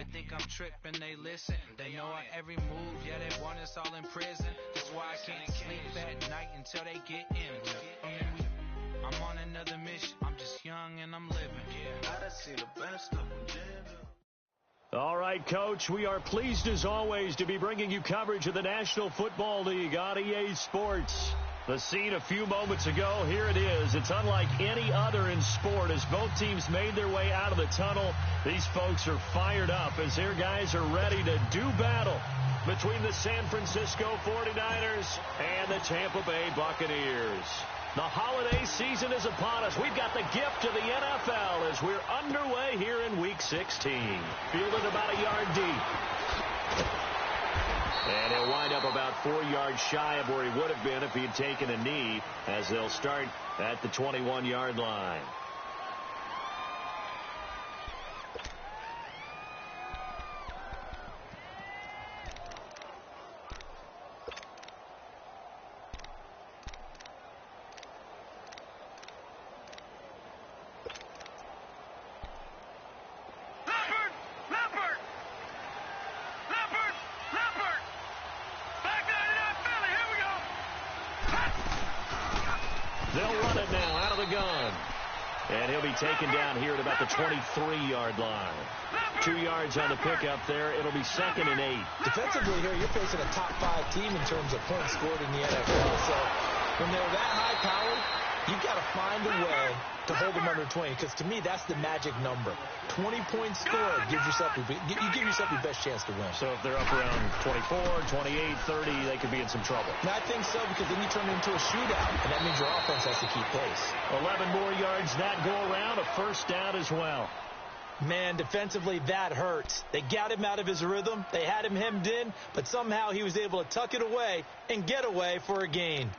They think I'm tripping, they listen. They know our every move, yeah, they want us all in prison. That's why I can't sleep at night until they get in. I'm on another mission, I'm just young and I'm living. I done seen the best of them. All right, Coach, we are pleased as always to be bringing you coverage of the National Football League on EA Sports. The scene a few moments ago, here it is. It's unlike any other in sport as both teams made their way out of the tunnel. These folks are fired up as their guys are ready to do battle between the San Francisco 49ers and the Tampa Bay Buccaneers. The holiday season is upon us. We've got the gift of the NFL as we're underway here in Week 16. Fielded about a yard deep. And he'll wind up about 4 yards shy of where he would have been if he had taken a knee, as they'll start at the 21-yard line. They'll run it now out of the gun. And he'll be taken down here at about the 23-yard line. 2 yards on the pickup there. It'll be 2nd and 8. Defensively here, you're facing a top-5 team in terms of points scored in the NFL. So when they're that high-powered, you've got to find a way to hold them under 20. Because to me, that's the magic number. 20 points scored gives yourself you give yourself your best chance to win. So if they're up around 24, 28, 30, they could be in some trouble. And I think so, because then you turn it into a shootout, and that means your offense has to keep pace. 11 more yards that go around, a first down as well. Man, defensively, that hurts. They got him out of his rhythm. They had him hemmed in, but somehow he was able to tuck it away and get away for a gain.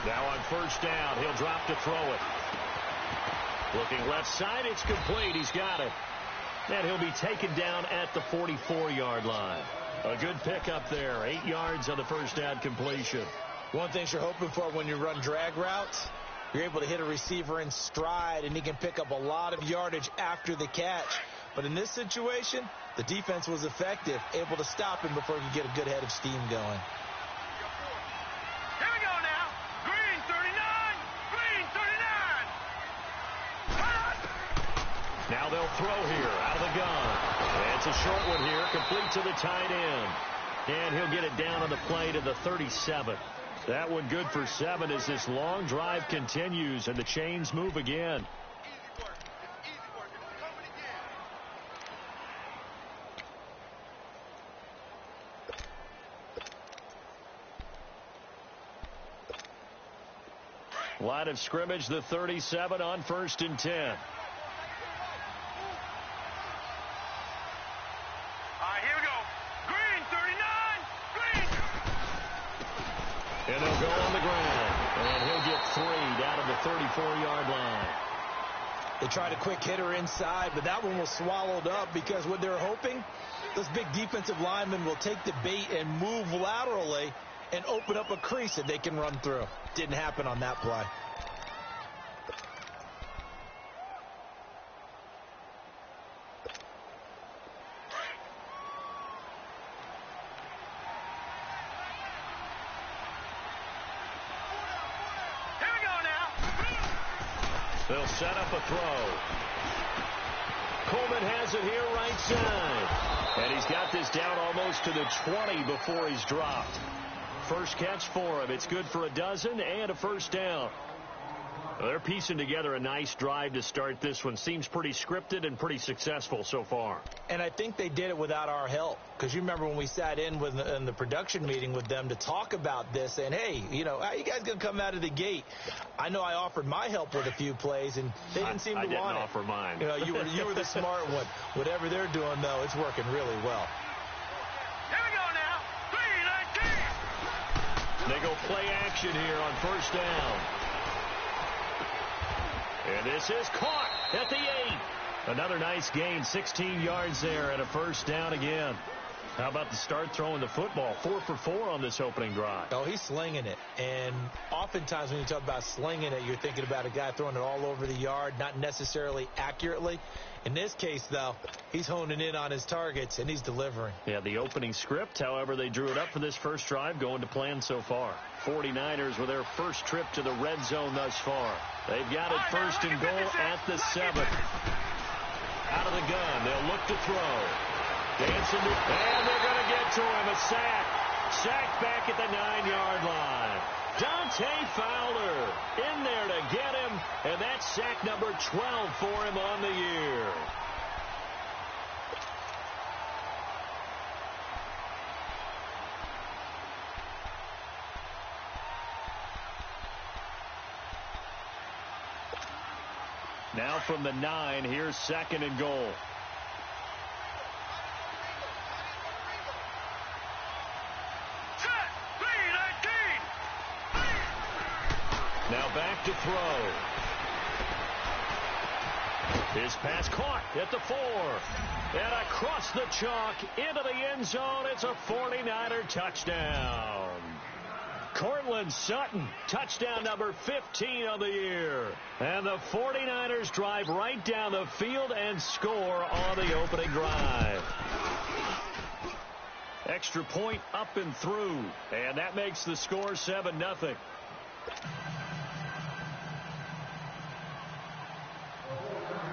Now on first down, he'll drop to throw it. Looking left side, it's complete. He's got it. And he'll be taken down at the 44-yard line. A good pickup there. 8 yards on the first down completion. One thing you're hoping for when you run drag routes, you're able to hit a receiver in stride, and he can pick up a lot of yardage after the catch. But in this situation, the defense was effective, able to stop him before he could get a good head of steam going. Now they'll throw here out of the gun. It's a short one here, complete to the tight end. And he'll get it down on the play to the 37. That one good for 7 as this long drive continues and the chains move again. Line of scrimmage, the 37 on 1st and 10. And they'll go on the ground. And he'll get 3 down at the 34-yard line. They tried a quick hitter inside, but that one was swallowed up because what they're hoping, those big defensive linemen will take the bait and move laterally and open up a crease that they can run through. Didn't happen on that play. They'll set up a throw. Coleman has it here right side. And he's got this down almost to the 20 before he's dropped. First catch for him. It's good for a dozen and a first down. Well, they're piecing together a nice drive to start this one. Seems pretty scripted and pretty successful so far. And I think they did it without our help. Because you remember when we sat in the production meeting with them to talk about this, and hey, you know, how you guys going to come out of the gate? I know I offered my help with a few plays, and they didn't seem to want it. I didn't offer mine. You know, you were the smart one. Whatever they're doing, though, it's working really well. Here we go now. 3-19. They go play action here on first down. And this is caught at the 8. Another nice gain, 16 yards there and a first down again. How about the start throwing the football? 4 for 4 on this opening drive. Oh, he's slinging it. And oftentimes when you talk about slinging it, you're thinking about a guy throwing it all over the yard, not necessarily accurately. In this case, though, he's honing in on his targets, and he's delivering. Yeah, the opening script, however, they drew it up for this first drive, going to plan so far. 49ers with their first trip to the red zone thus far. They've got it first and goal at the 7. Out of the gun, they'll look to throw. Dancing, and they're going to get to him. A sack. Sack back at the 9-yard line. Dante Fowler in there to get him, and that's sack number 12 for him on the year. Now from the 9, here's second and goal. Now back to throw. His pass caught at the 4. And across the chalk into the end zone. It's a 49er touchdown. Cortland Sutton, touchdown number 15 of the year. And the 49ers drive right down the field and score on the opening drive. Extra point up and through. And that makes the score 7-0.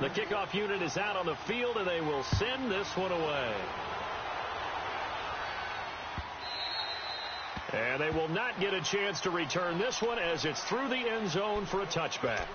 The kickoff unit is out on the field, and they will send this one away. And they will not get a chance to return this one as it's through the end zone for a touchback.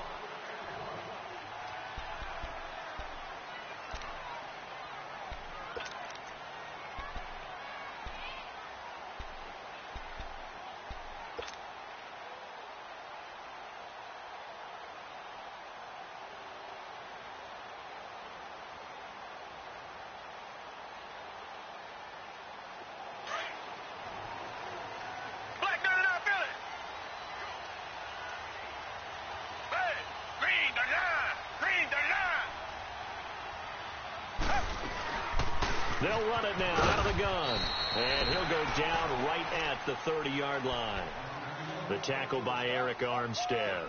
They'll run it now out of the gun. And he'll go down right at the 30-yard line. The tackle by Eric Armstead.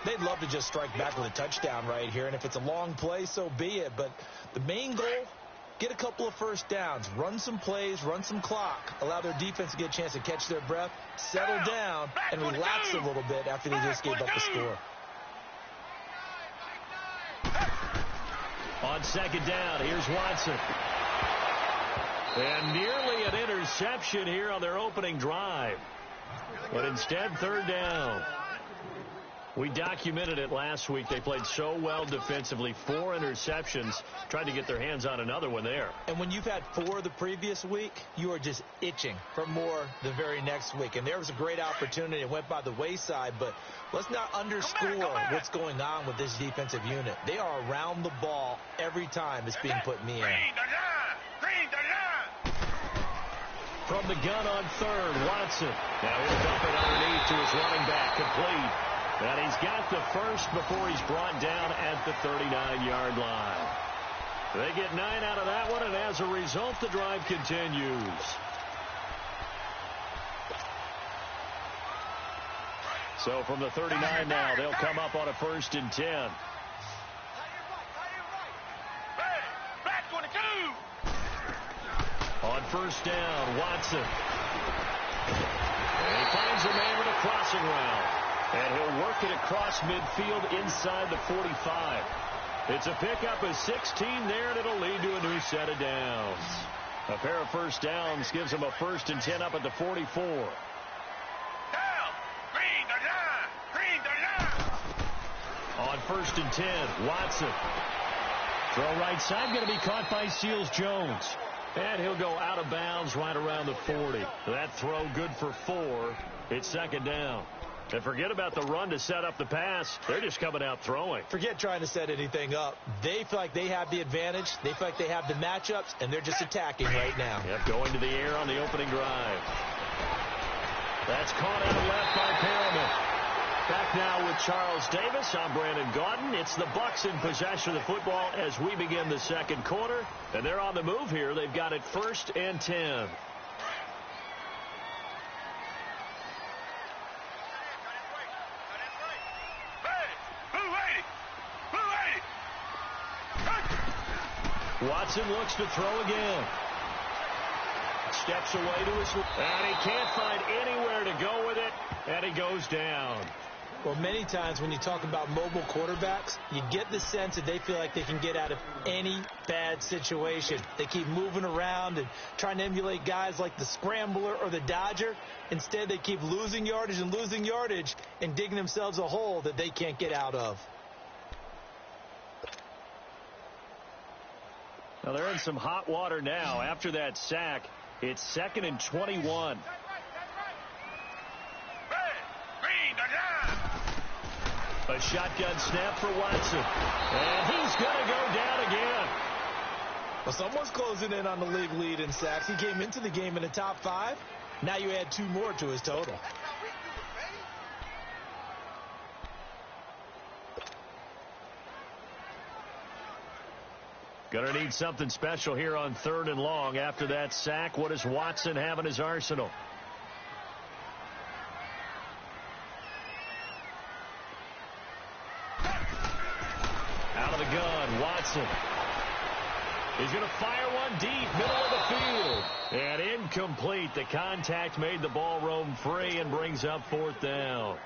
They'd love to just strike back with a touchdown right here. And if it's a long play, so be it. But the main goal, get a couple of first downs. Run some plays, run some clock. Allow their defense to get a chance to catch their breath, settle down, and relax a little bit after they just gave up the score. On second down, here's Watson. And nearly an interception here on their opening drive. But instead, third down. We documented it last week. They played so well defensively. 4 interceptions. Tried to get their hands on another one there. And when you've had 4 the previous week, you are just itching for more the very next week. And there was a great opportunity. It went by the wayside. But let's not underscore what's going on with this defensive unit. They are around the ball every time it's being put in the air. From the gun on third, Watson. Now he'll dump it underneath to his running back, complete. And he's got the first before he's brought down at the 39-yard line. They get 9 out of that one, and as a result, the drive continues. So from the 39 now, they'll come up on a 1st and 10. On first down, Watson. And he finds a man with a crossing route. And he'll work it across midfield inside the 45. It's a pickup of 16 there, and it'll lead to a new set of downs. A pair of first downs gives them a 1st and 10 up at the 44. Down. Green the line. Green the line. On 1st and 10, Watson. Throw right side, going to be caught by Seals-Jones. And he'll go out of bounds right around the 40. That throw good for 4. It's 2nd down. And forget about the run to set up the pass. They're just coming out throwing. Forget trying to set anything up. They feel like they have the advantage. They feel like they have the matchups, and they're just attacking right now. Yep, going to the air on the opening drive. That's caught out left by Perriman. Back now with Charles Davis. I'm Brandon Gaudin. It's the Bucs in possession of the football as we begin the 2nd quarter. And they're on the move here. They've got it 1st and 10. Watson looks to throw again. Steps away to his... And he can't find anywhere to go with it. And he goes down. Well, many times when you talk about mobile quarterbacks, you get the sense that they feel like they can get out of any bad situation. They keep moving around and trying to emulate guys like the Scrambler or the Dodger. Instead, they keep losing yardage and digging themselves a hole that they can't get out of. Well, they're in some hot water now. After that sack, it's 2nd and 21. A shotgun snap for Watson. And he's going to go down again. Well, someone's closing in on the league lead in sacks. He came into the game in the top 5. Now you add 2 more to his total. Going to need something special here on 3rd and long. After that sack, what does Watson have in his arsenal? Out of the gun, Watson. He's going to fire one deep, middle of the field. And incomplete. The contact made the ball roam free and brings up 4th down.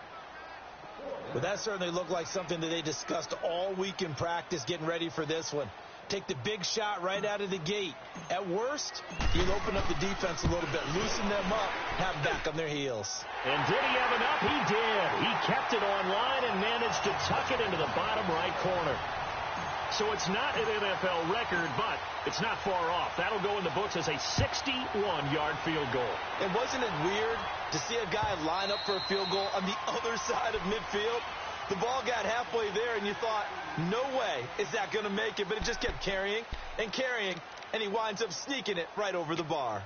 Well, that certainly looked like something that they discussed all week in practice getting ready for this one. Take the big shot right out of the gate. At worst, you'll open up the defense a little bit, loosen them up, have them back on their heels. And did he have enough? He did. He kept it on line and managed to tuck it into the bottom right corner. So it's not an NFL record, but it's not far off. That'll go in the books as a 61-yard field goal. And wasn't it weird to see a guy line up for a field goal on the other side of midfield? The ball got halfway there, and you thought, no way is that going to make it. But it just kept carrying, and he winds up sneaking it right over the bar.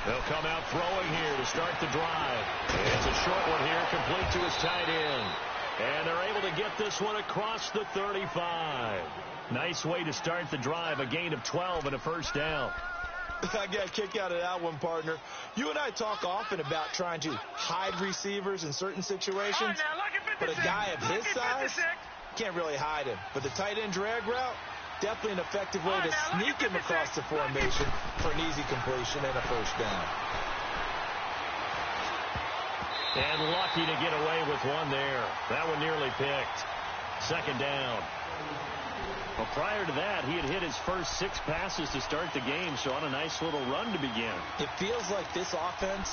They'll come out throwing here to start the drive. It's a short one here, complete to his tight end. And they're able to get this one across the 35. Nice way to start the drive, a gain of 12 and a 1st down. I got a kick out of that one, partner. You and I talk often about trying to hide receivers in certain situations, but a guy of his size can't really hide him. But the tight end drag route, definitely an effective way to sneak him across the formation for an easy completion and a 1st down. And lucky to get away with one there. That one nearly picked. 2nd down. Well, prior to that, he had hit his first 6 passes to start the game, so on a nice little run to begin. It feels like this offense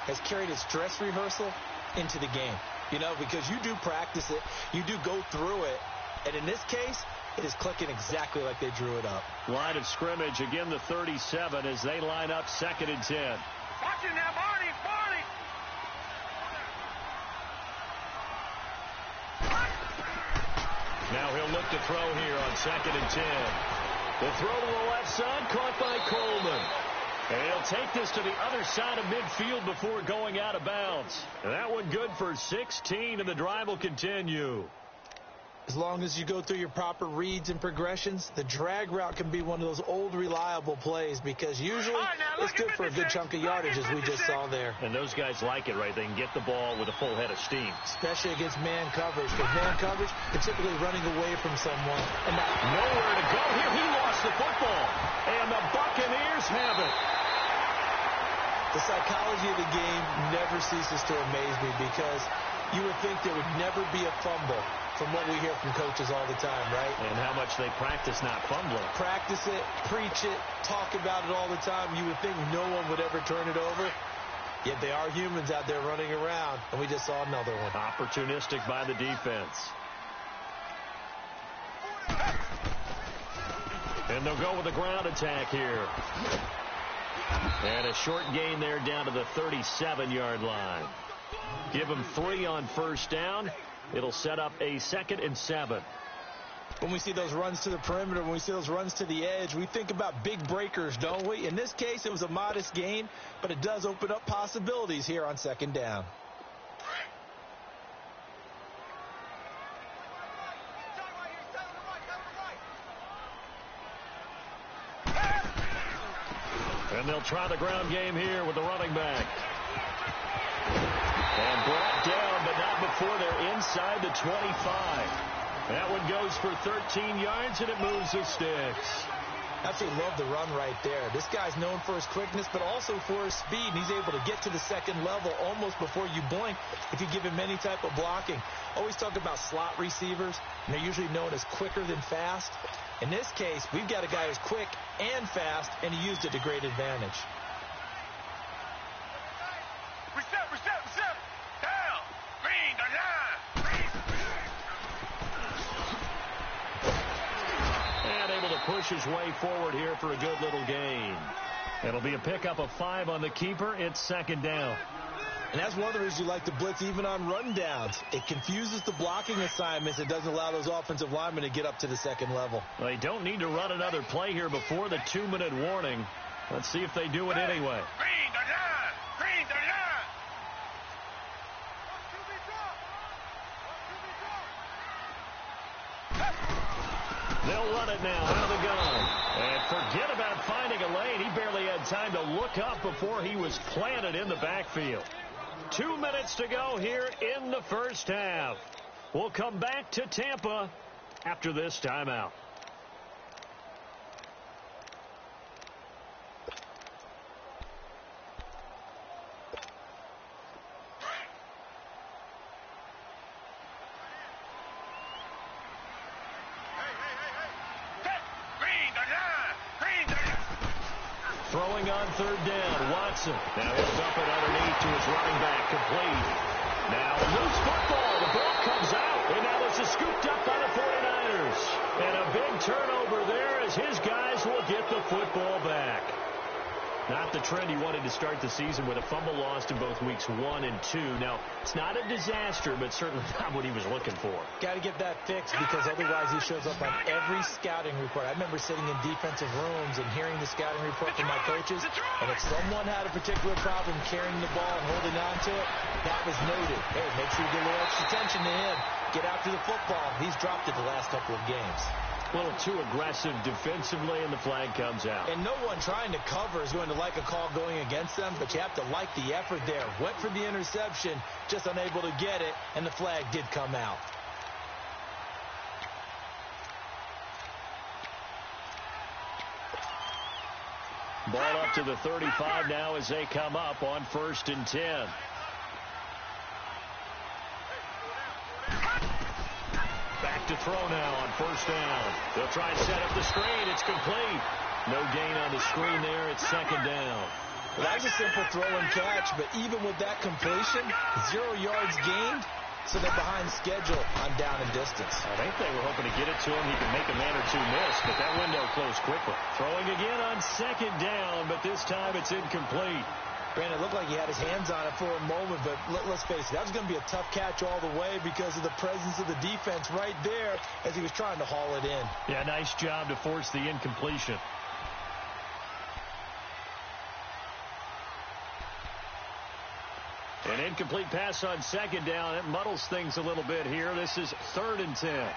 has carried its dress rehearsal into the game. You know, because you do practice it, you do go through it, and in this case, it is clicking exactly like they drew it up. Line of scrimmage, again the 37 as they line up 2nd and 10. Watch it now, Barney. Now he'll look to throw here on 2nd and 10. The throw to the left side, caught by Coleman. And he'll take this to the other side of midfield before going out of bounds. And that one good for 16, and the drive will continue. As long as you go through your proper reads and progressions, the drag route can be one of those old reliable plays because usually it's good for a good chunk of yardage as we just saw there. And those guys like it, right? They can get the ball with a full head of steam. Especially against man coverage, because man coverage, they're typically running away from someone. And nowhere to go here. He lost the football. And the Buccaneers have it. The psychology of the game never ceases to amaze me because you would think there would never be a fumble from what we hear from coaches all the time, right? And how much they practice not fumbling. Practice it, preach it, talk about it all the time. You would think no one would ever turn it over. Yet they are humans out there running around, and we just saw another one. Opportunistic by the defense. And they'll go with a ground attack here. And a short gain there down to the 37-yard line. Give them 3 on first down. It'll set up a 2nd and 7. When we see those runs to the perimeter, when we see those runs to the edge, we think about big breakers, don't we? In this case, it was a modest gain, but it does open up possibilities here on 2nd down. And they'll try the ground game here with the running back. And brought down, but not before they're inside the 25. That one goes for 13 yards, and it moves the sticks. Absolutely love the run right there. This guy's known for his quickness, but also for his speed. And he's able to get to the second level almost before you blink if you give him any type of blocking. Always talk about slot receivers, and they're usually known as quicker than fast. In this case, we've got a guy who's quick and fast, and he used it to great advantage. Reset. Down. Green, the line. And able to push his way forward here for a good little gain. It'll be a pickup of 5 on the keeper. It's 2nd down. And that's one of the reasons you like to blitz even on rundowns. It confuses the blocking assignments. It doesn't allow those offensive linemen to get up to the second level. Well, they don't need to run another play here before the 2-minute warning. Let's see if they do it anyway. Green, the line. They'll run it now out of the gun. And forget about finding a lane. He barely had time to look up before he was planted in the backfield. 2 minutes to go here in the first half. We'll come back to Tampa after this timeout. Throwing on 3rd down, Watson. Now he'll dump it underneath to his running back, complete. Now loose football, the ball comes out, and now this is scooped up by the 49ers. And a big turnover there as his guys will get the football back. Not the trend he wanted to start the season with a fumble lost in both weeks 1 and 2. Now, it's not a disaster, but certainly not what he was looking for. Got to get that fixed because otherwise he shows up on every scouting report. I remember sitting in defensive rooms and hearing the scouting report from my coaches, and if someone had a particular problem carrying the ball and holding on to it, that was noted. Hey, make sure you get a little extra attention to him. Get after the football. He's dropped it the last couple of games. A little too aggressive defensively, and the flag comes out. And no one trying to cover is going to like a call going against them, but you have to like the effort there. Went for the interception, just unable to get it, and the flag did come out. Ball up to the 35 now as they come up on 1st and 10. Back to throw now on 1st down. They'll try and set up the screen. It's complete. No gain on the screen there. It's 2nd down. Well, that was a simple throw and catch, but even with that completion, 0 yards gained, so they're behind schedule on down and distance. I think they were hoping to get it to him. He could make a man or two miss, but that window closed quickly. Throwing again on 2nd down, but this time it's incomplete. Brandon, it looked like he had his hands on it for a moment, but let's face it, that was going to be a tough catch all the way because of the presence of the defense right there as he was trying to haul it in. Yeah, nice job to force the incompletion. An incomplete pass on 2nd down. It muddles things a little bit here. This is 3rd and 10.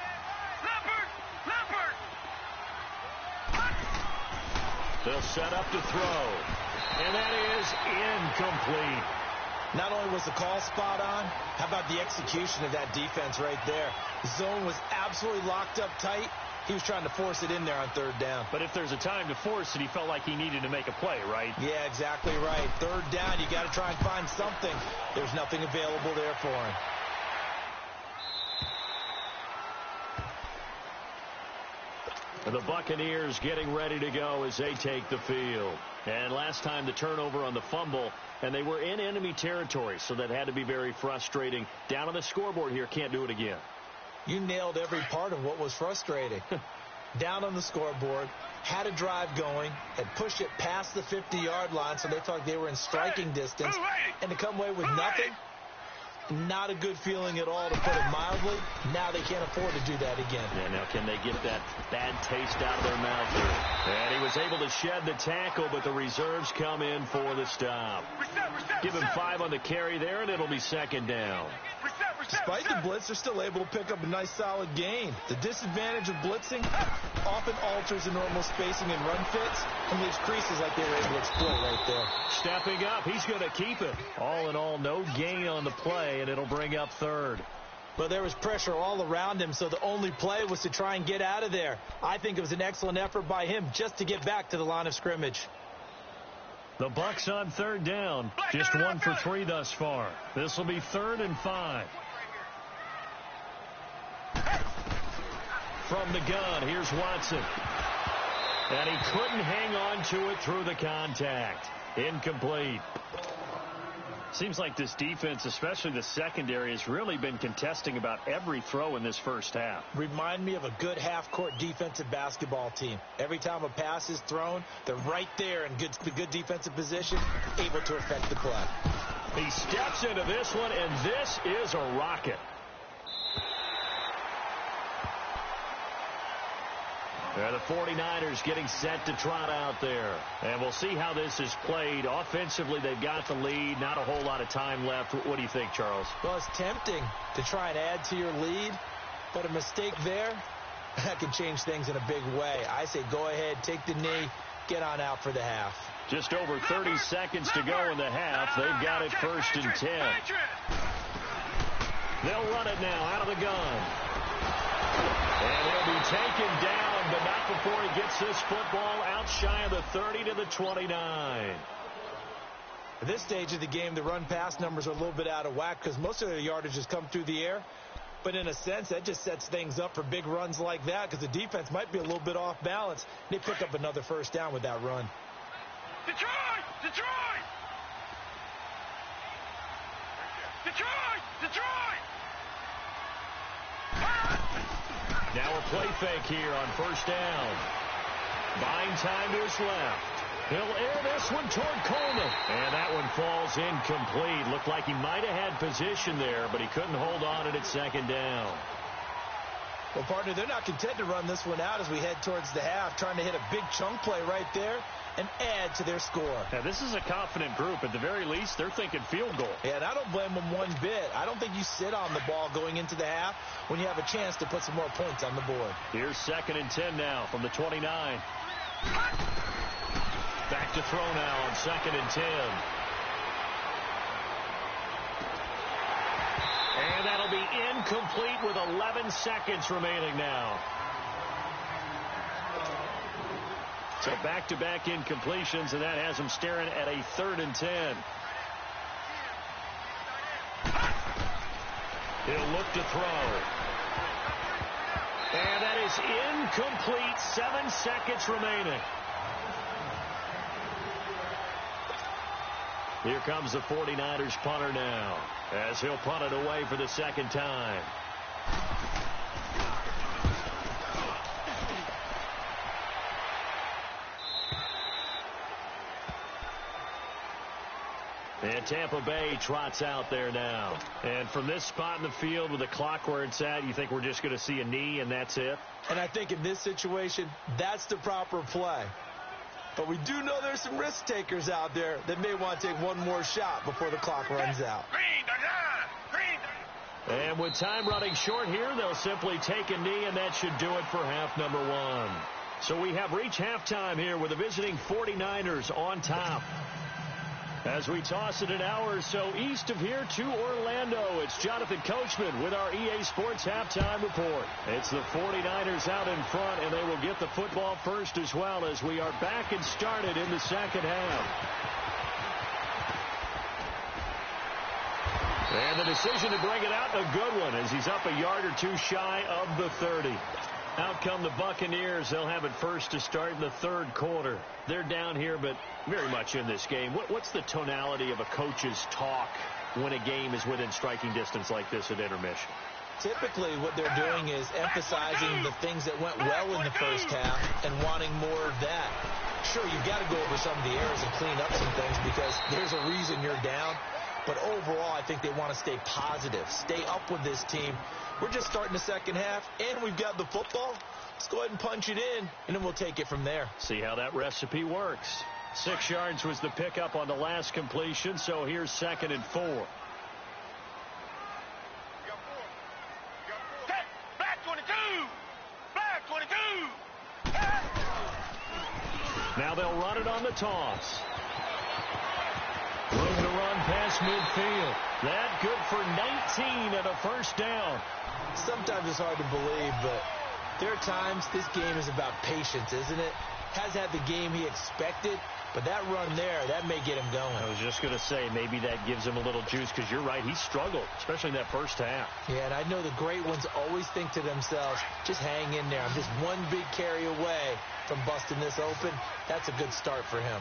They'll set up to throw. And that is incomplete. Not only was the call spot on, how about the execution of that defense right there? The zone was absolutely locked up tight. He was trying to force it in there on third down. But if there's a time to force it, he felt like he needed to make a play, right? Yeah, exactly right. Third down, you got to try and find something. There's nothing available there for him. The Buccaneers getting ready to go as they take the field. And last time the turnover on the fumble, and they were in enemy territory, so that had to be very frustrating. Down on the scoreboard here, can't do it again. You nailed every part of what was frustrating. Down on the scoreboard, had a drive going, had pushed it past the 50-yard line, so they felt like they were in striking distance, and to come away with nothing, not a good feeling at all, to put it mildly. Now they can't afford to do that again. Yeah, now can they get that bad taste out of their mouth here? And he was able to shed the tackle, but the reserves come in for the stop. Give him 5 on the carry there, and it'll be second down. Despite the blitz, they're still able to pick up a nice solid gain. The disadvantage of blitzing often alters the normal spacing and run fits and leaves creases like they were able to exploit right there. Stepping up, he's going to keep it. All in all, no gain on the play, and it'll bring up third. But there was pressure all around him, so the only play was to try and get out of there. I think it was an excellent effort by him just to get back to the line of scrimmage. The Bucs on third down. Just 1 for 3 thus far. This will be 3rd and 5. From the gun, here's Watson. And he couldn't hang on to it through the contact. Incomplete. Seems like this defense, especially the secondary, has really been contesting about every throw in this first half. Remind me of a good half-court defensive basketball team. Every time a pass is thrown, they're right there in the good defensive position, able to affect the play. He steps into this one, and this is a rocket. The 49ers getting set to trot out there. And we'll see how this is played. Offensively, they've got the lead. Not a whole lot of time left. What do you think, Charles? Well, it's tempting to try and add to your lead, but a mistake there, that can change things in a big way. I say go ahead, take the knee, get on out for the half. Just over 30 seconds to go in the half. They've got it 1st and 10. They'll run it now out of the gun. And he'll be taken down, but not before he gets this football out shy of the 30 to the 29. At this stage of the game, the run-pass numbers are a little bit out of whack because most of their yardage has come through the air. But in a sense, that just sets things up for big runs like that because the defense might be a little bit off balance. They pick up another first down with that run. Detroit! Detroit! Detroit! Detroit! Now a play fake here on first down. Buying time to his left. He'll air this one toward Coleman. And that one falls incomplete. Looked like he might have had position there, but he couldn't hold on at second down. Well, partner, they're not content to run this one out as we head towards the half, trying to hit a big chunk play right there and add to their score. Now, this is a confident group. At the very least, they're thinking field goal. Yeah, and I don't blame them one bit. I don't think you sit on the ball going into the half when you have a chance to put some more points on the board. Here's 2nd and 10 now from the 29. Back to throw now on 2nd and 10. And that'll be incomplete with 11 seconds remaining now. So back-to-back incompletions, and that has them staring at a 3rd and 10. He'll look to throw. And that is incomplete. 7 seconds remaining. Here comes the 49ers punter now, as he'll punt it away for the 2nd time. And Tampa Bay trots out there now. And from this spot in the field with the clock where it's at, you think we're just going to see a knee and that's it? And I think in this situation, that's the proper play. But we do know there's some risk takers out there that may want to take one more shot before the clock runs out. And with time running short here, they'll simply take a knee, and that should do it for half number 1. So we have reached halftime here with the visiting 49ers on top. As we toss it an hour or so east of here to Orlando, it's Jonathan Coachman with our EA Sports Halftime Report. It's the 49ers out in front, and they will get the football first as well as we are back and started in the second half. And the decision to bring it out, a good one, as he's up a yard or two shy of the 30. Out come the Buccaneers. They'll have it first to start in the third quarter. They're down here, but very much in this game. What's the tonality of a coach's talk when a game is within striking distance like this at intermission? Typically, what they're doing is emphasizing the things that went well in the first half and wanting more of that. Sure, you've got to go over some of the errors and clean up some things because there's a reason you're down. But overall, I think they want to stay positive, stay up with this team. We're just starting the second half, and we've got the football. Let's go ahead and punch it in, and then we'll take it from there. See how that recipe works. 6 yards was the pickup on the last completion, so here's 2nd and 4. Black 22! Black 22! Now they'll run it on the toss. Room to run past midfield. That good for 19 and a first down. Sometimes it's hard to believe, but there are times this game is about patience, isn't it? Has had the game he expected, but that run there, that may get him going. I was just going to say, maybe that gives him a little juice, because you're right, he struggled, especially in that first half. Yeah, and I know the great ones always think to themselves, just hang in there. I'm just one big carry away from busting this open. That's a good start for him.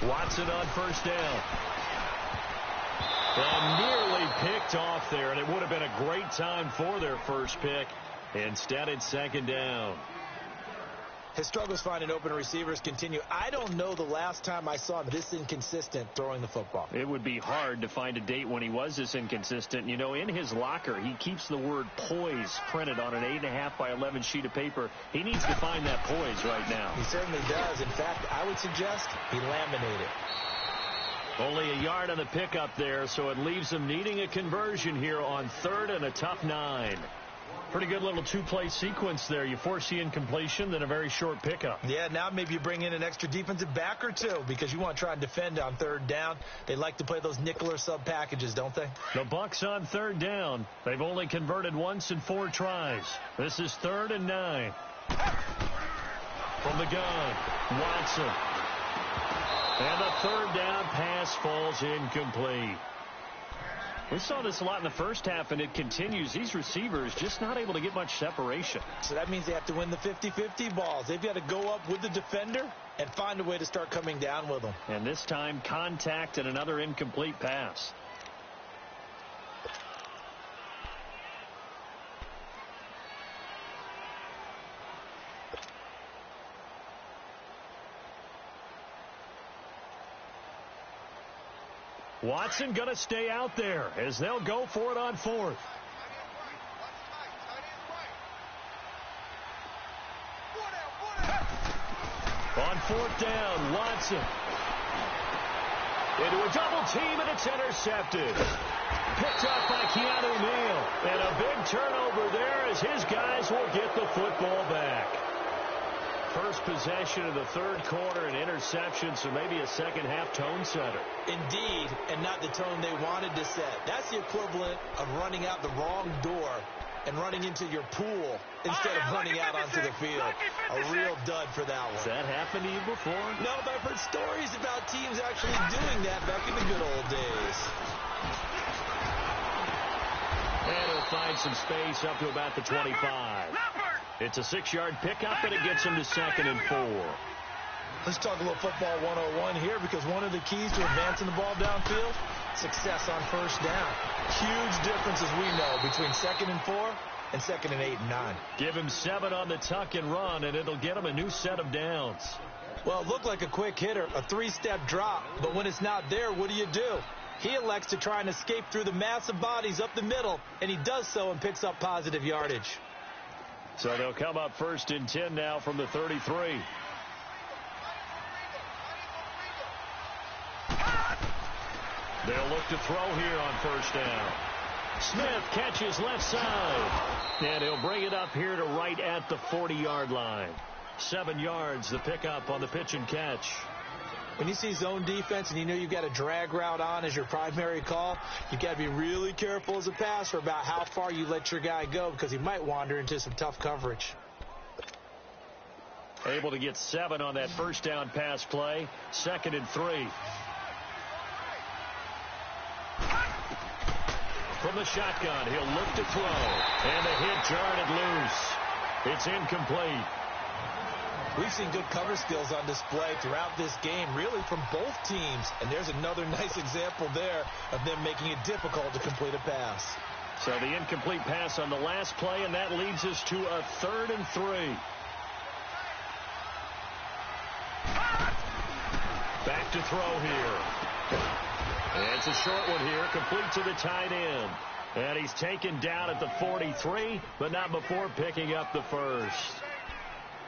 Watson on first down. And nearly picked off there, and it would have been a great time for their first pick. Instead, it's 2nd down. His struggles finding open receivers continue. I don't know the last time I saw him this inconsistent throwing the football. It would be hard to find a date when he was this inconsistent. You know, in his locker, he keeps the word poise printed on an 8.5 by 11 sheet of paper. He needs to find that poise right now. He certainly does. In fact, I would suggest he laminated. Only a yard on the pickup there, so it leaves them needing a conversion here on 3rd and a tough 9. Pretty good little two-play sequence there. You force the incompletion, then a very short pickup. Yeah, now maybe you bring in an extra defensive back or two because you want to try and defend on 3rd down. They like to play those nickel or sub packages, don't they? The Bucs on 3rd down. They've only converted once in 4 tries. This is 3rd and 9. From the gun, Watson. And the 3rd down pass falls incomplete. We saw this a lot in the first half, and it continues. These receivers just not able to get much separation. So that means they have to win the 50-50 balls. They've got to go up with the defender and find a way to start coming down with them. And this time, contact and another incomplete pass. Watson going to stay out there as they'll go for it on 4th. On 4th down, Watson. Into a double team, and it's intercepted. Picked up by Keanu Neal. And a big turnover there as his guys will get the football back. First possession of the 3rd quarter, an interception, so maybe a second-half tone setter. Indeed, and not the tone they wanted to set. That's the equivalent of running out the wrong door and running into your pool instead of running out onto the field. A real dud for that one. Has that happened to you before? No, but I've heard stories about teams actually doing that back in the good old days. And he'll find some space up to about the 25. It's a 6-yard pickup, and it gets him to 2nd and 4. Let's talk a little football 101 here, because one of the keys to advancing the ball downfield, success on first down. Huge difference, as we know, between 2nd and 4 and 2nd and 8 and 9. Give him 7 on the tuck and run, and it'll get him a new set of downs. Well, it looked like a quick hitter, a 3-step drop, but when it's not there, what do? He elects to try and escape through the massive bodies up the middle, and he does so and picks up positive yardage. So they'll come up 1st and 10 now from the 33. They'll look to throw here on 1st down. Smith catches left side. And he'll bring it up here to right at the 40-yard line. 7 yards, the pickup on the pitch and catch. When you see zone defense and you know you've got a drag route on as your primary call, you've got to be really careful as a passer about how far you let your guy go because he might wander into some tough coverage. Able to get 7 on that first down pass play. 2nd and 3. From the shotgun, he'll look to throw. And the hit jarred it loose. It's incomplete. We've seen good cover skills on display throughout this game, really from both teams. And there's another nice example there of them making it difficult to complete a pass. So the incomplete pass on the last play, and that leads us to a 3rd and 3. Back to throw here. And it's a short one here, complete to the tight end. And he's taken down at the 43, but not before picking up the first.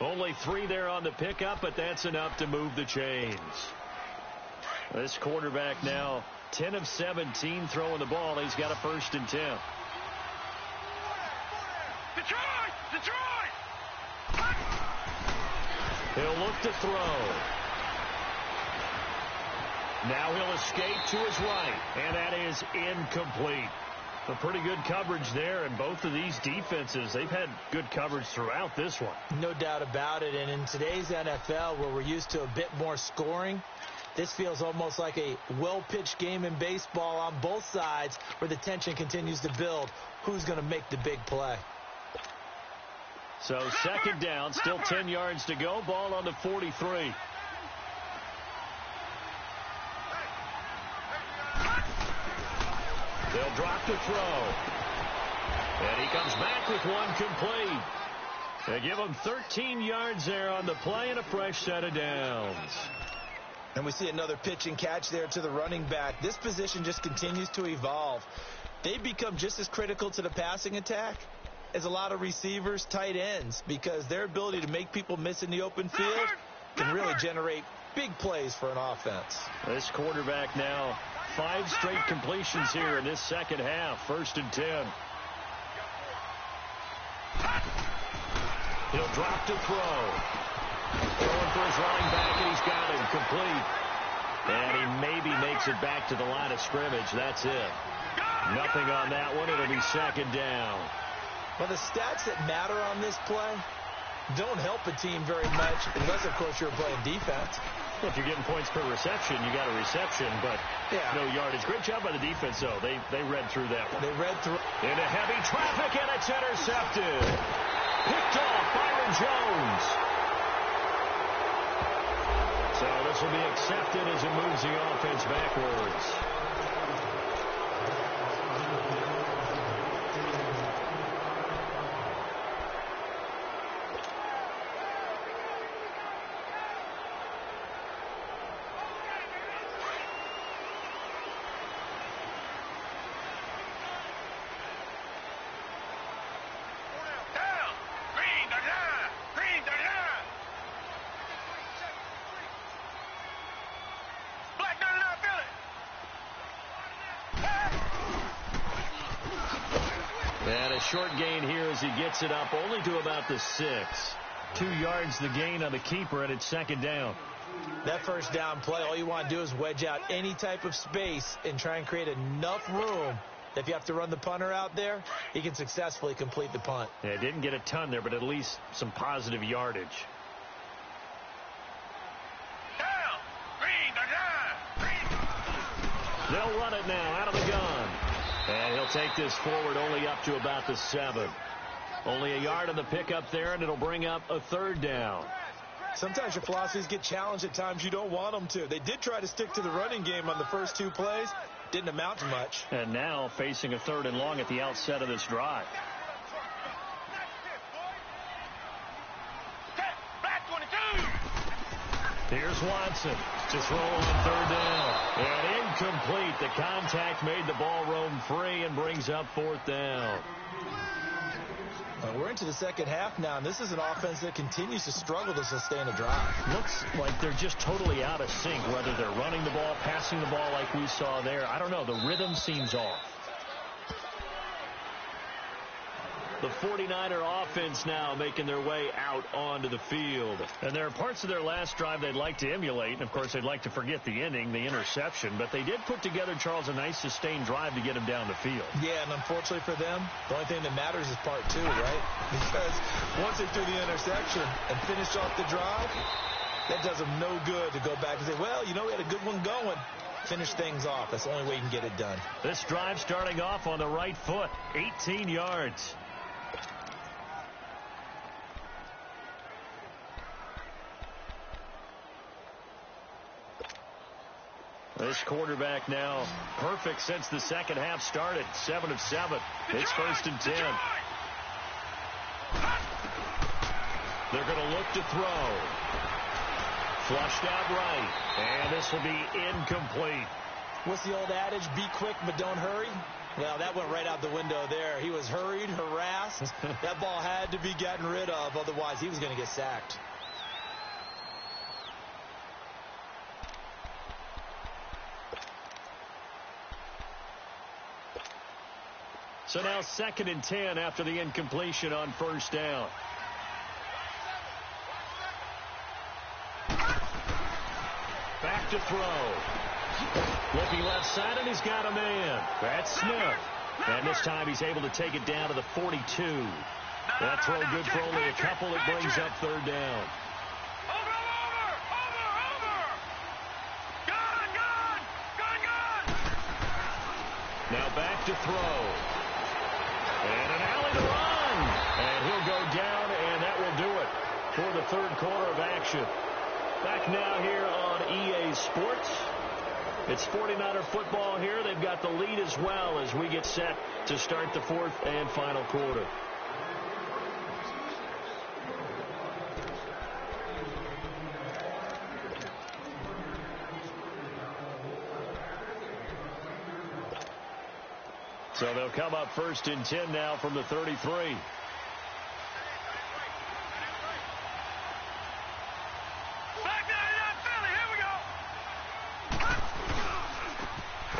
Only 3 there on the pickup, but that's enough to move the chains. This quarterback now 10 of 17 throwing the ball. He's got a 1st and 10. Detroit! He'll look to throw. Now he'll escape to his right, and that is incomplete. A pretty good coverage there, and both of these defenses, they've had good coverage throughout this one. No doubt about it, and in today's NFL, where we're used to a bit more scoring, this feels almost like a well-pitched game in baseball on both sides where the tension continues to build. Who's going to make the big play? So 2nd down, still 10 yards to go, ball on the 43. They'll drop to throw. And he comes back with one complete. They give him 13 yards there on the play and a fresh set of downs. And we see another pitch and catch there to the running back. This position just continues to evolve. They become just as critical to the passing attack as a lot of receivers, tight ends, because their ability to make people miss in the open field can really generate big plays for an offense. This quarterback now 5 straight completions here in this second half. 1st and 10. He'll drop to throw. Throwing for his running back, and he's got him complete. And he maybe makes it back to the line of scrimmage. That's it. Nothing on that one. It'll be 2nd down. Well, the stats that matter on this play don't help a team very much, unless, of course, you're playing defense. Well, if you're getting points per reception, you got a reception, but no yardage. Great job by the defense, though. They read through that one. They read through. Into heavy traffic, and it's intercepted. Picked off Byron Jones. So this will be accepted as it moves the offense backwards. And a short gain here as he gets it up only to about the 6. 2 yards the gain on the keeper, and it's 2nd down. That 1st down play, all you want to do is wedge out any type of space and try and create enough room that if you have to run the punter out there, he can successfully complete the punt. Yeah, didn't get a ton there, but at least some positive yardage. They'll run it now out of the gun. And he'll take this forward only up to about the 7. Only a yard on the pickup there, and it'll bring up a 3rd down. Sometimes your philosophies get challenged at times you don't want them to. They did try to stick to the running game on the first 2 plays. Didn't amount to much. And now facing a 3rd and long at the outset of this drive. Here's Watson to throw on 3rd down. And incomplete. The contact made the ball roam free and brings up 4th down. We're into the second half now, and this is an offense that continues to struggle to sustain a drive. Looks like they're just totally out of sync, whether they're running the ball, passing the ball like we saw there. I don't know. The rhythm seems off. The 49er offense now making their way out onto the field. And there are parts of their last drive they'd like to emulate. And, of course, they'd like to forget the ending, the interception. But they did put together, Charles, a nice sustained drive to get him down the field. Yeah, and unfortunately for them, the only thing that matters is part two, right? Because once they threw the interception and finished off the drive, that does them no good to go back and say, well, you know, we had a good one going. Finish things off. That's the only way you can get it done. This drive starting off on the right foot, 18 yards. This quarterback now perfect since the second half started. 7 of 7. It's 1st and 10. They're going to look to throw. Flushed out right. And this will be incomplete. What's the old adage? Be quick, but don't hurry. Well, that went right out the window there. He was hurried, harassed. That ball had to be gotten rid of. Otherwise, he was going to get sacked. So now 2nd and 10 after the incompletion on 1st down. Back to throw. Looking left side, and he's got a man. That's Smith. And this time he's able to take it down to the 42. That throw good for only a couple. It brings up 3rd down. Now back to throw. And an alley to run. And he'll go down, and that will do it for the 3rd quarter of action. Back now here on EA Sports. It's 49er football here. They've got the lead as well as we get set to start the 4th and final quarter. So they'll come up 1st and 10 now from the 33.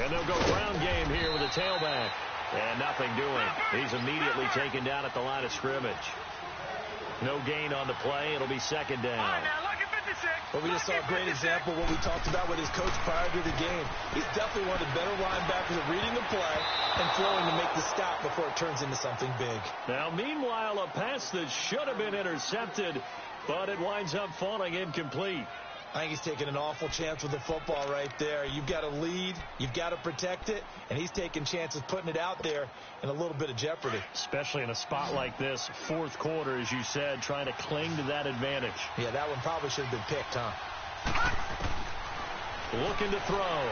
And they'll go ground game here with a tailback. And nothing doing. He's immediately taken down at the line of scrimmage. No gain on the play. It'll be 2nd down. Well, we just saw a great example of what we talked about with his coach prior to the game. He's definitely one of the better linebackers at reading the play and throwing to make the stop before it turns into something big. Now, meanwhile, a pass that should have been intercepted, but it winds up falling incomplete. I think he's taking an awful chance with the football right there. You've got to lead, you've got to protect it, and he's taking chances putting it out there in a little bit of jeopardy. Especially in a spot like this, 4th quarter, as you said, trying to cling to that advantage. Yeah, that one probably should have been picked, huh? Looking to throw.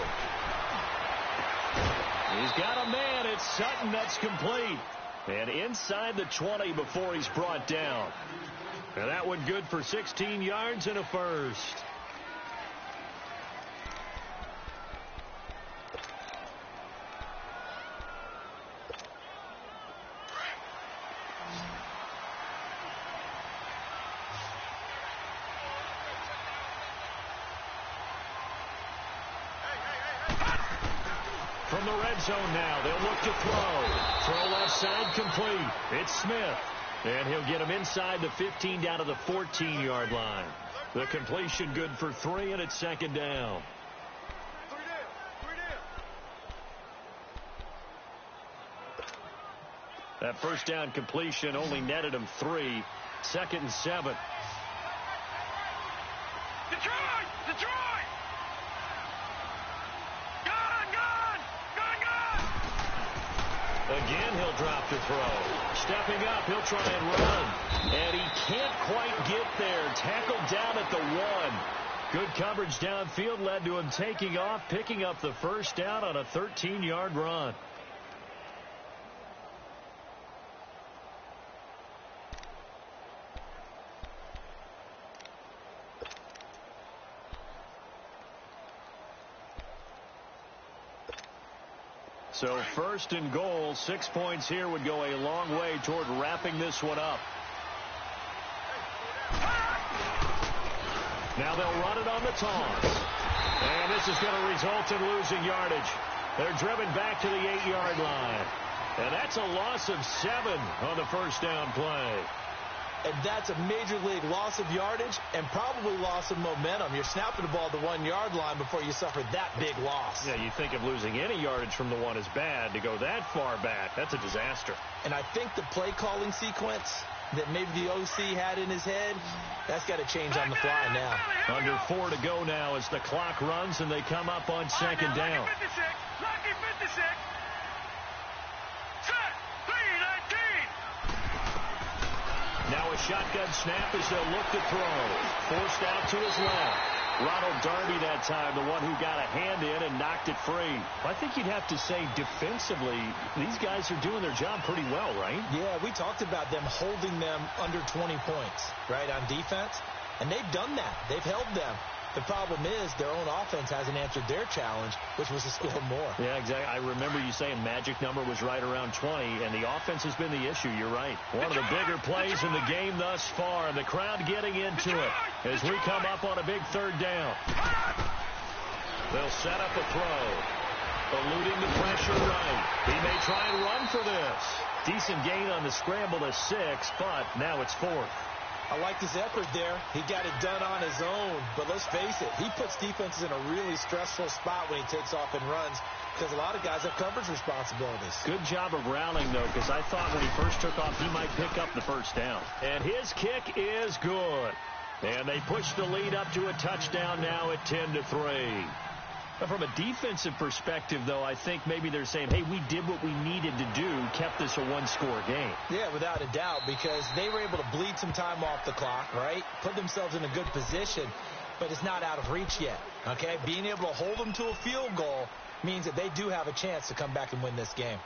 He's got a man. It's Sutton. That's complete. And inside the 20 before he's brought down. And that one good for 16 yards and a first. From the red zone now, they'll look to throw. Throw left side complete. It's Smith. And he'll get him inside the 15 down to the 14-yard line. The completion good for 3, and it's 2nd down. That 1st down completion only netted him 3. 2nd and 7. Detroit! Again, he'll drop to throw. Stepping up, he'll try and run. And he can't quite get there. Tackled down at the 1. Good coverage downfield led to him taking off, picking up the 1st down on a 13-yard run. So 1st and goal, 6 points here would go a long way toward wrapping this one up. Now they'll run it on the toss. And this is going to result in losing yardage. They're driven back to the 8-yard line. And that's a loss of 7 on the first down play. And that's a major league loss of yardage and probably loss of momentum. You're snapping the ball to the 1-yard line before you suffer that big loss. Yeah, you think of losing any yardage from the 1 is bad. To go that far back, that's a disaster. And I think the play calling sequence that maybe the OC had in his head, that's got to change on the fly now. Under 4 to go now as the clock runs and they come up on second down. Lucky 56. Set. 3-19. Now a shotgun snap as they'll look to throw. Forced out to his left. Ronald Darby that time, the one who got a hand in and knocked it free. I think you'd have to say defensively, these guys are doing their job pretty well, right? Yeah, we talked about them holding them under 20 points, right, on defense. And they've done that. They've held them. The problem is their own offense hasn't answered their challenge, which was to score more. Yeah, exactly. I remember you saying magic number was right around 20, and the offense has been the issue. You're right. One of the bigger plays in the game thus far. The crowd getting into it as we come up on a big third down. They'll set up a throw. Eluding the pressure right. He may try and run for this. Decent gain on the scramble to 6, but now it's 4th. I like his effort there. He got it done on his own. But let's face it, he puts defenses in a really stressful spot when he takes off and runs because a lot of guys have coverage responsibilities. Good job of rallying, though, because I thought when he first took off, he might pick up the first down. And his kick is good. And they push the lead up to a touchdown now at 10-3. But from a defensive perspective, though, I think maybe they're saying, hey, we did what we needed to do, kept this a one-score game. Yeah, without a doubt, because they were able to bleed some time off the clock, right? Put themselves in a good position, but it's not out of reach yet, okay? Being able to hold them to a field goal means that they do have a chance to come back and win this game.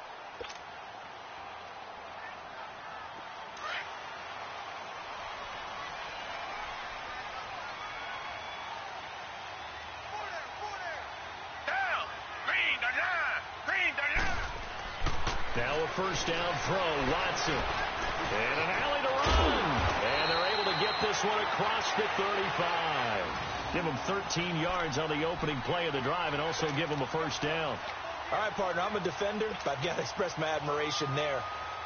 Now a first down throw, Watson. And an alley to run. And they're able to get this one across the 35. Give them 13 yards on the opening play of the drive and also give them a first down. All right, partner, I'm a defender, but I've got to express my admiration there.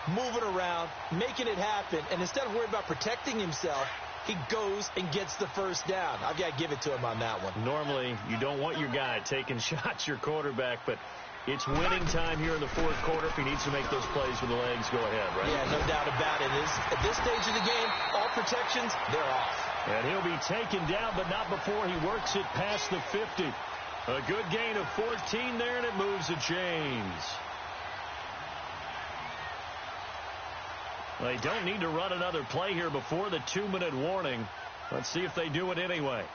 Moving around, making it happen, and instead of worrying about protecting himself, he goes and gets the first down. I've got to give it to him on that one. Normally, you don't want your guy taking shots, your quarterback, but it's winning time here in the fourth quarter. If he needs to make those plays with the legs, go ahead, right? Yeah, no doubt about it. At this stage of the game, all protections, they're off. And he'll be taken down, but not before he works it past the 50. A good gain of 14 there, and it moves the chains. They don't need to run another play here before the 2-minute warning. Let's see if they do it anyway.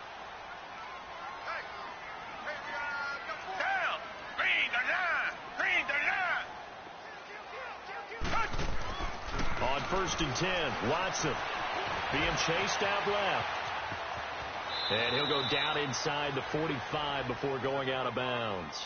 On 1st and 10, Watson being chased out left. And he'll go down inside the 45 before going out of bounds.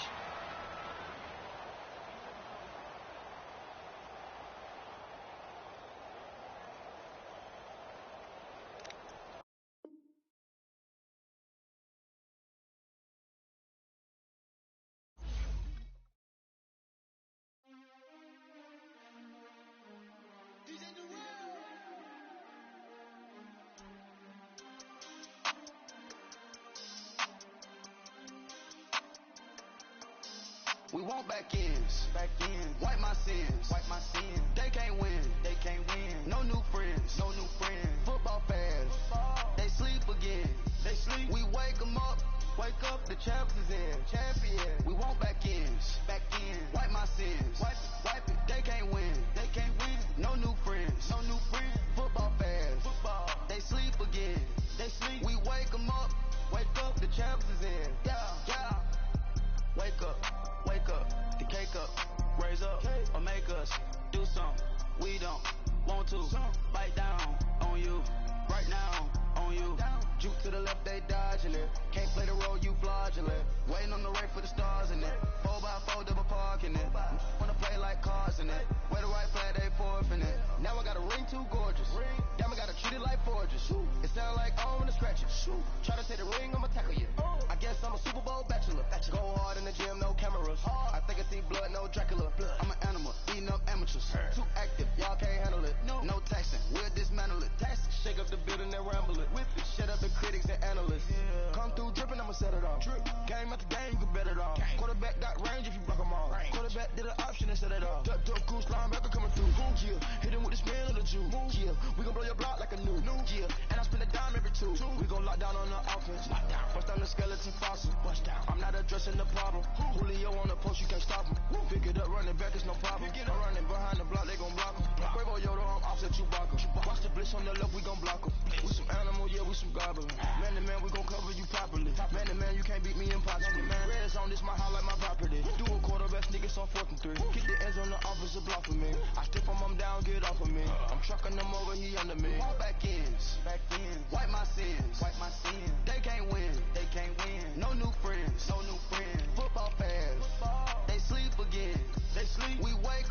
We want back ends. Wipe my sins. They can't win. No new friends. Football fans. They sleep again. We wake them up. The champions in. We want back ends. Wipe my sins. Wipe it. They can't win. No new friends. Football fans. They sleep again. We wake them up. The champions in. Yeah. Wake up, the cake up, raise up, or make us do something we don't want to. Bite down on you, right now on you. Juke to the left, they dodging it. Can't play the role, you fraudulent. Waiting on the right for the stars in it. 4x4 double parking it. Wanna play like cars in it. Where the right flag, they forfeit it. Now I got a ring too gorgeous. Damn, I gotta treat it like forges. It sound like I wanna scratch it. Try to take the ring, I'ma tackle you. I guess I'm a Super Bowl bachelor. Go hard in the gym, no cameras. I think I see blood, no Dracula. I'm an animal, eating up amateurs. game after game, you can bet it all. Quarterback got range if you block them all. Quarterback did an option instead of all. Duck, goose, linebacker coming through. Yeah, hit him with the spin of the Jew. Yeah, we gon' blow your block like a new. Yeah, and I spend a dime every two. We gon' lock down on the offense. Bust down the skeleton fossil. I'm not addressing the problem. Julio on the post, you can't stop him. Pick it up, running back, it's no problem. I'm running behind the block, they gon' block him. Quavo Yoda, I'm offset Chewbacca. Watch the blitz on the left, we gon' block him. We some animal, yeah, we some goblin. Man to man, we gon' cover you properly. Man to man, you can't beat me impossible. Man, red zone, this my house like my property. Do a quarterback, niggas on 4th and 3. Kick the ends on the offensive block for me. I step on him down, get off of me. I'm trucking them over, he under me. Back ends, wipe my sins, They can't win, No new friends, Football fast, they sleep again. We wake